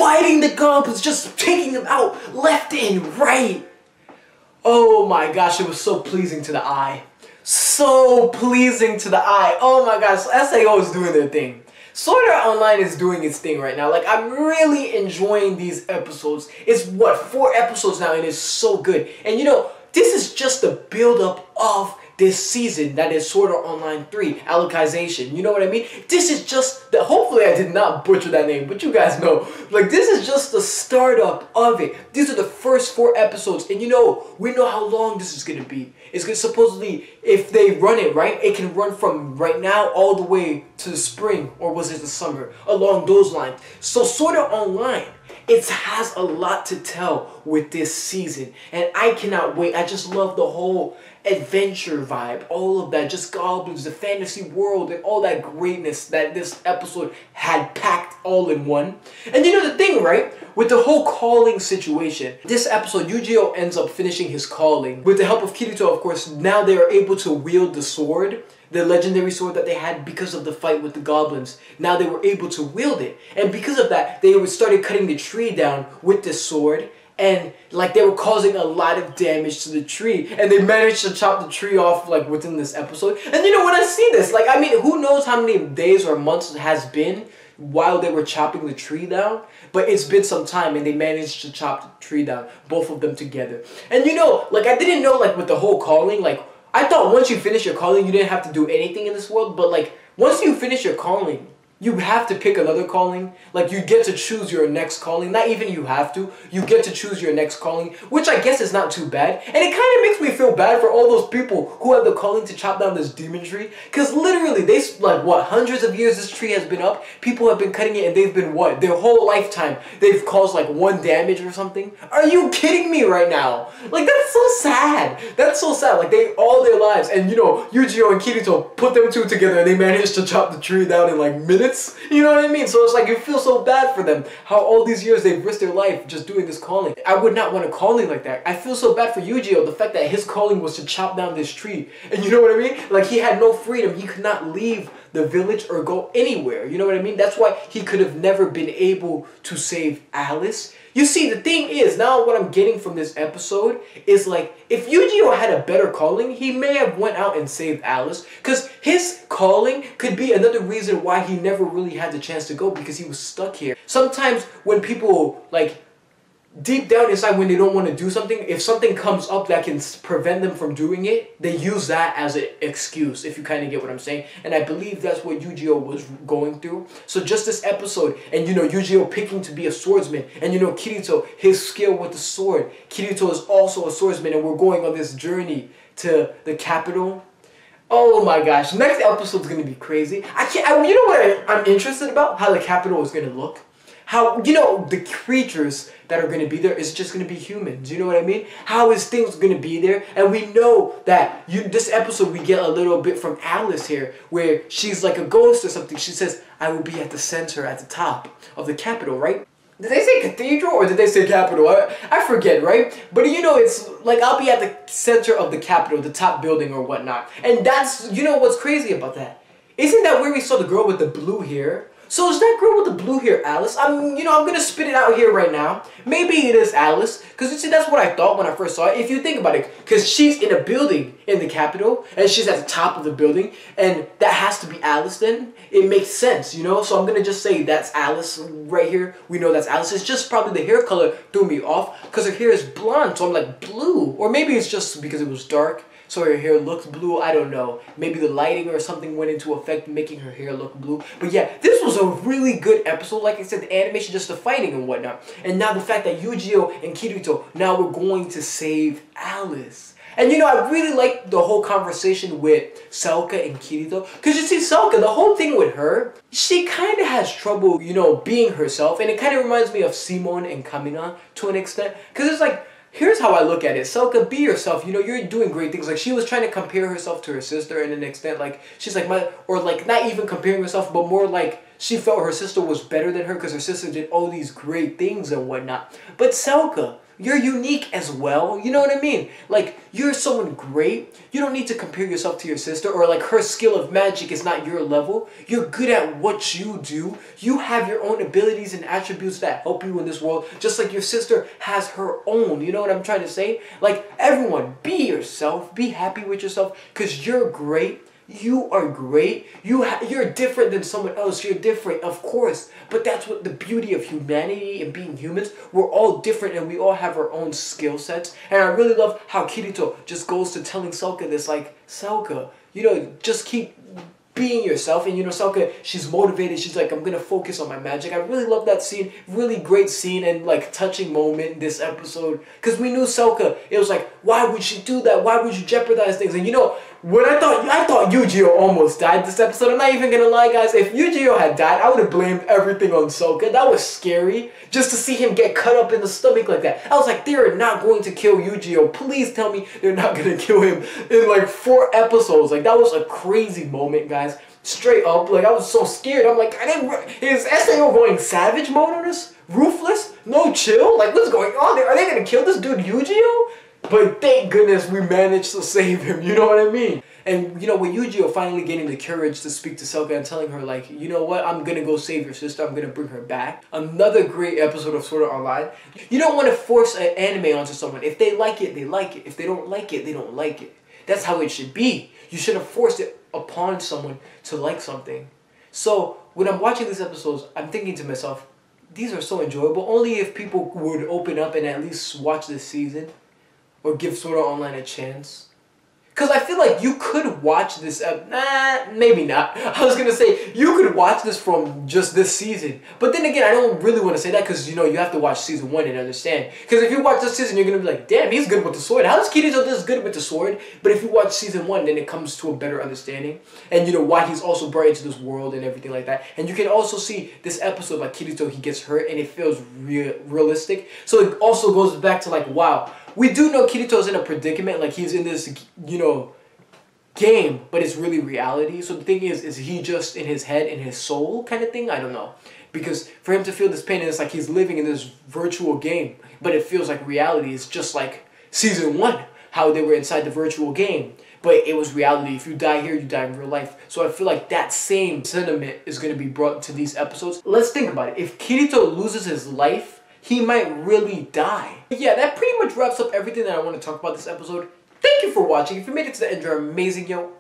fighting the goblins, just taking them out left and right. Oh my gosh, it was so pleasing to the eye. So pleasing to the eye. Oh my gosh, SAO is doing their thing. Sword Art Online is doing its thing right now. Like, I'm really enjoying these episodes. It's what, 4 episodes now, and it's so good. And you know, this is just the build-up of this season that is Sword Art Online 3, Alicization. You know what I mean? This is just the, hopefully I did not butcher that name, but you guys know. Like, this is just the startup of it. These are the first 4 episodes, and you know, we know how long this is gonna be. It's gonna supposedly, if they run it right, it can run from right now all the way to the spring, or was it the summer, along those lines. So Sword Art Online, it has a lot to tell with this season, and I cannot wait. I just love the whole adventure vibe, all of that, just goblins, the fantasy world, and all that greatness that this episode had packed all in one. And you know the thing, right? With the whole calling situation, this episode, Yu-Gi-Oh ends up finishing his calling. With the help of Kirito, of course, now they are able to wield the sword, the legendary sword that they had because of the fight with the goblins. Now they were able to wield it. And because of that, they started cutting the tree down with this sword. And like they were causing a lot of damage to the tree, and they managed to chop the tree off like within this episode. And you know, when I see this, like, I mean, who knows how many days or months it has been while they were chopping the tree down, but it's been some time, and they managed to chop the tree down, both of them together. And you know, like, I didn't know, like, with the whole calling, like, I thought once you finish your calling, you didn't have to do anything in this world, but like, once you finish your calling, you have to pick another calling. Like, you get to choose your next calling. Not even you have to. You get to choose your next calling, which I guess is not too bad. And it kind of makes me feel bad for all those people who have the calling to chop down this demon tree. Because literally, they, like, what, hundreds of years this tree has been up? People have been cutting it, and they've been, what, their whole lifetime, they've caused, like, 1 damage or something? Are you kidding me right now? Like, that's so sad. That's so sad. Like, they, all their lives, and, you know, Yu-Gi-Oh and Kirito put them 2 together, and they managed to chop the tree down in, like, minutes. You know what I mean? So it's like, you feel so bad for them, how all these years they've risked their life just doing this calling. I would not want a calling like that. I feel so bad for Yu-Gi-Oh, the fact that his calling was to chop down this tree. And you know what I mean? Like, he had no freedom. He could not leave the village or go anywhere. You know what I mean? That's why he could have never been able to save Alice. You see, the thing is, now what I'm getting from this episode is, like, if Yu-Gi-Oh had a better calling, he may have went out and saved Alice. Because his calling could be another reason why he never really had the chance to go, because he was stuck here. Sometimes when people, like, deep down inside, when they don't want to do something, if something comes up that can prevent them from doing it, they use that as an excuse, if you kind of get what I'm saying. And I believe that's what Yu-Gi-Oh was going through. So just this episode, and you know, Yu-Gi-Oh picking to be a swordsman, and you know, Kirito, his skill with the sword. Kirito is also a swordsman, and we're going on this journey to the capital. Oh my gosh, next episode's gonna be crazy. You know what I'm interested about? How the capital is gonna look. How, you know, the creatures that are going to be there is just going to be humans. You know what I mean? How is things going to be there? And we know that this episode we get a little bit from Alice here, where she's like a ghost or something. She says, I will be at the center, at the top of the capital, right? Did they say cathedral or did they say capital? I forget, right? But you know, it's like, I'll be at the center of the capital, the top building or whatnot. And that's, you know what's crazy about that? Isn't that where we saw the girl with the blue hair? So is that girl with the blue hair Alice? You know, I'm going to spit it out here right now. Maybe it is Alice. Because you see, that's what I thought when I first saw it. If you think about it. Because she's in a building in the capital. And she's at the top of the building. And that has to be Alice then. It makes sense, you know. So I'm going to just say that's Alice right here. We know that's Alice. It's just probably the hair color threw me off. Because her hair is blonde. So I'm like, blue. Or maybe it's just because it was dark. So her hair looks blue, I don't know. Maybe the lighting or something went into effect making her hair look blue. But yeah, this was a really good episode. Like I said, the animation, just the fighting and whatnot. And now the fact that Yu-Gi-Oh and Kirito, now we're going to save Alice. And you know, I really like the whole conversation with Selka and Kirito. Because you see, Selka, the whole thing with her, she kind of has trouble, you know, being herself. And it kind of reminds me of Simon and Kamina to an extent. Because it's like, here's how I look at it. Selka, be yourself. You know, you're doing great things. Like, she was trying to compare herself to her sister in an extent. Like, she's like, or like, not even comparing herself, but more like, she felt her sister was better than her because her sister did all these great things and whatnot. But Selka, you're unique as well. You know what I mean? Like, you're someone great. You don't need to compare yourself to your sister, or like her skill of magic is not your level. You're good at what you do. You have your own abilities and attributes that help you in this world, just like your sister has her own. You know what I'm trying to say? Like, everyone, be yourself. Be happy with yourself because you're great. You are great. You're different than someone else. You're different, of course. But that's what the beauty of humanity and being humans. We're all different and we all have our own skill sets. And I really love how Kirito just goes to telling Selka this, like, Selka, you know, just keep being yourself. And you know, Selka, she's motivated. She's like, I'm gonna focus on my magic. I really love that scene. Really great scene and like touching moment in this episode. Because we knew Selka, it was like, why would she do that? Why would you jeopardize things? And you know, when I thought Yu-Gi-Oh almost died this episode. I'm not even gonna lie, guys. If Yu-Gi-Oh had died, I would have blamed everything on Selka. That was scary. Just to see him get cut up in the stomach like that. I was like, they are not going to kill Yu-Gi-Oh. Please tell me they're not gonna kill him in like 4 episodes. Like, that was a crazy moment, guys. Straight up, like, I was so scared. I'm like, is SAO going savage mode on us? Ruthless? No chill? Like, what's going on there? Are they gonna kill this dude Yu-Gi-Oh? But thank goodness we managed to save him, you know what I mean? And you know, with Yu-Gi-Oh finally getting the courage to speak to Selka and telling her, like, you know what, I'm gonna go save your sister, I'm gonna bring her back. Another great episode of Sword Art Online. You don't want to force an anime onto someone. If they like it, they like it. If they don't like it, they don't like it. That's how it should be. You shouldn't force it upon someone to like something. So when I'm watching these episodes, I'm thinking to myself, these are so enjoyable. Only if people would open up and at least watch this season. Or give Sword Art Online a chance. Because I feel like you could watch this, maybe not. I was going to say, you could watch this from just this season. But then again, I don't really want to say that because, you know, you have to watch season 1 and understand. Because if you watch this season, you're going to be like, damn, he's good with the sword. How is Kirito this good with the sword? But if you watch season 1, then it comes to a better understanding. And, you know, why he's also brought into this world and everything like that. And you can also see this episode, like Kirito, he gets hurt and it feels realistic. So it also goes back to like, wow. We do know Kirito's in a predicament, like he's in this, you know, game, but it's really reality. So the thing is he just in his head, in his soul kind of thing? I don't know. Because for him to feel this pain, it's like he's living in this virtual game, but it feels like reality. It's just like season 1, how they were inside the virtual game, but it was reality. If you die here, you die in real life. So I feel like that same sentiment is going to be brought to these episodes. Let's think about it. If Kirito loses his life, he might really die. But yeah, that pretty much wraps up everything that I want to talk about this episode. Thank you for watching. If you made it to the end, you're amazing, yo.